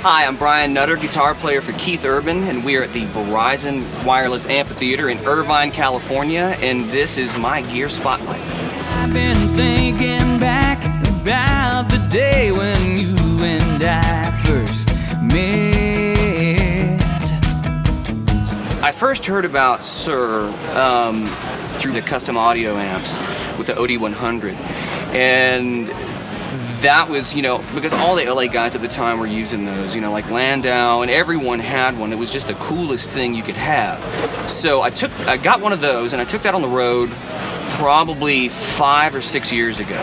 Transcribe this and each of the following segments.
Hi, I'm Brian Nutter, guitar player for Keith Urban, and we are at the Verizon Wireless Amphitheater in Irvine, California, and this is my gear spotlight. I've been thinking back about the day when you and I first met. I first heard about Suhr through the custom audio amps with the OD100, and that was, because all the LA guys at the time were using those, like Landau, and everyone had one. It was just the coolest thing you could have. So I got one of those, and I took that on the road probably 5 or 6 years ago,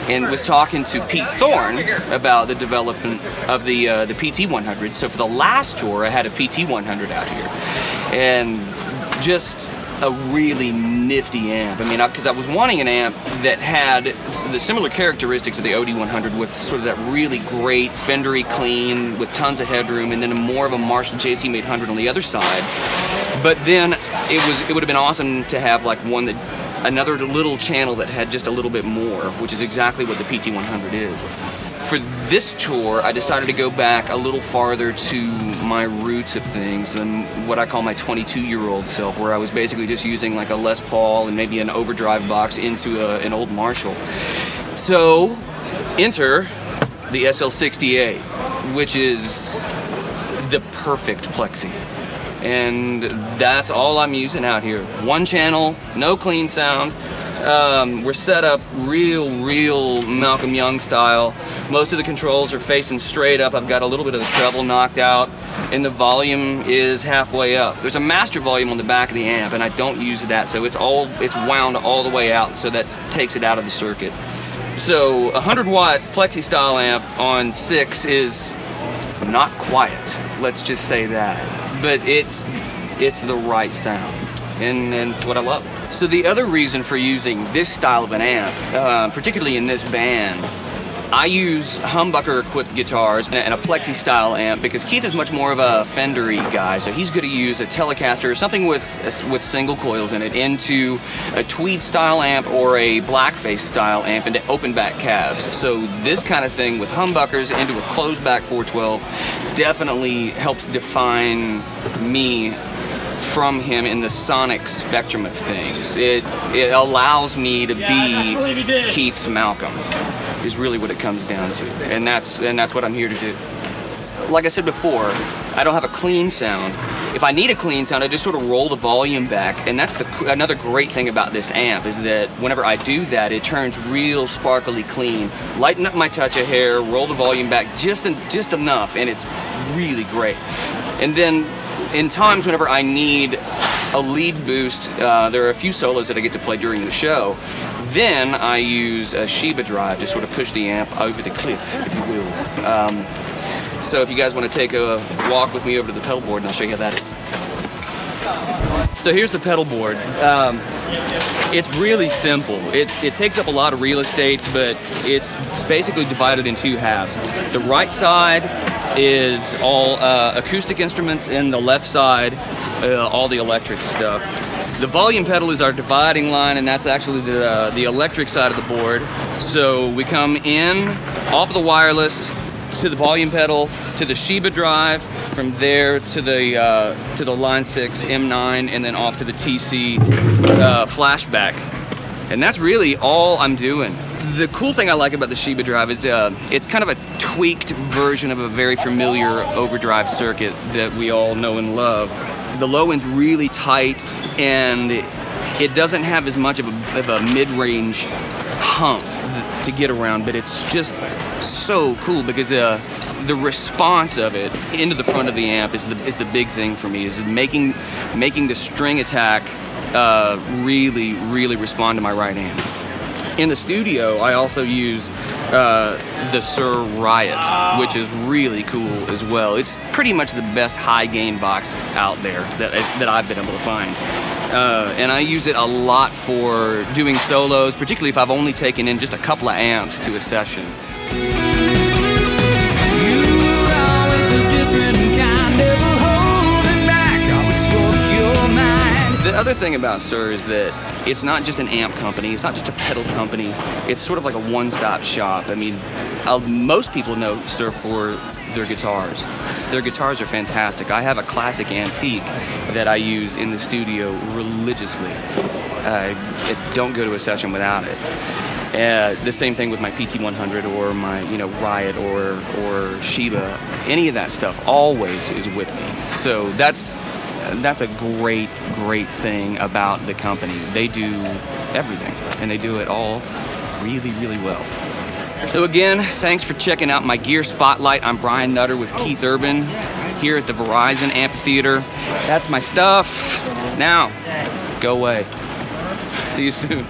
and was talking to Pete Thorne about the development of the PT100. So for the last tour, I had a PT100 out here, and just a really nifty amp. I mean, because I was wanting an amp that had the similar characteristics of the OD100 with sort of that really great Fendery clean with tons of headroom, and then more of a Marshall JCM 800 on the other side. But then it would have been awesome to have like another little channel that had just a little bit more, which is exactly what the PT100 is. For this tour, I decided to go back a little farther to my roots of things and what I call my 22-year-old self, where I was basically just using like a Les Paul and maybe an overdrive box into an old Marshall. So, enter the SL68, which is the perfect plexi. And that's all I'm using out here. One channel, no clean sound. We're set up real Malcolm Young style. Most of the controls are facing straight up. I've got a little bit of the treble knocked out, and the volume is halfway up. There's a master volume on the back of the amp, and I don't use that, so it's wound all the way out, so that takes it out of the circuit. So a 100-watt plexi style amp on 6 is not quiet. Let's just say that, but it's the right sound, and it's what I love. So the other reason for using this style of an amp, particularly in this band, I use humbucker-equipped guitars and a plexi-style amp because Keith is much more of a Fendery guy, so he's going to use a Telecaster or something with single coils in it into a Tweed-style amp or a Blackface-style amp into open-back cabs. So this kind of thing with humbuckers into a closed-back 412 definitely helps define me from him in the sonic spectrum of things. It allows me to be Keith's Malcolm, is really what it comes down to, and that's what I'm here to do. Like I said before, I don't have a clean sound. If I need a clean sound, I just sort of roll the volume back, and that's another great thing about this amp is that whenever I do that, it turns real sparkly clean. Lighten up my touch of hair, roll the volume back just enough, and it's really great. And then in times whenever I need a lead boost, there are a few solos that I get to play during the show, then I use a Sheba drive to sort of push the amp over the cliff, if you will. So if you guys want to take a walk with me over to the pedalboard, and I'll show you how that is. So here's the pedalboard. It's really simple. It takes up a lot of real estate, but it's basically divided in two halves. The right side is all acoustic instruments, and the left side, all the electric stuff. The volume pedal is our dividing line, and that's actually the electric side of the board. So we come in off of the wireless to the volume pedal, to the Sheba drive, from there to the Line 6 M9, and then off to the TC flashback. And that's really all I'm doing. The cool thing I like about the Sheba drive is it's kind of a tweaked version of a very familiar overdrive circuit that we all know and love. The low end's really tight, and it doesn't have as much of a mid-range hump to get around, but it's just so cool because the response of it into the front of the amp is the big thing for me, is making the string attack really respond to my right hand. In the studio, I also use the Suhr Riot, which is really cool as well. It's pretty much the best high gain box out there that I've been able to find. And I use it a lot for doing solos, particularly if I've only taken in just a couple of amps to a session. The other thing about Suhr is that it's not just an amp company, it's not just a pedal company, it's sort of like a one-stop shop. I mean, most people know Suhr for their guitars. Their guitars are fantastic. I have a classic antique that I use in the studio religiously. Don't go to a session without it. The same thing with my PT100 or my Riot or Shiba. Any of that stuff always is with me. So that's a great thing about the company. They do everything, and they do it all really, really well. So again, thanks for checking out my gear spotlight. I'm Brian Nutter with Keith Urban here at the Verizon Amphitheater. That's my stuff. Now, go away. See you soon.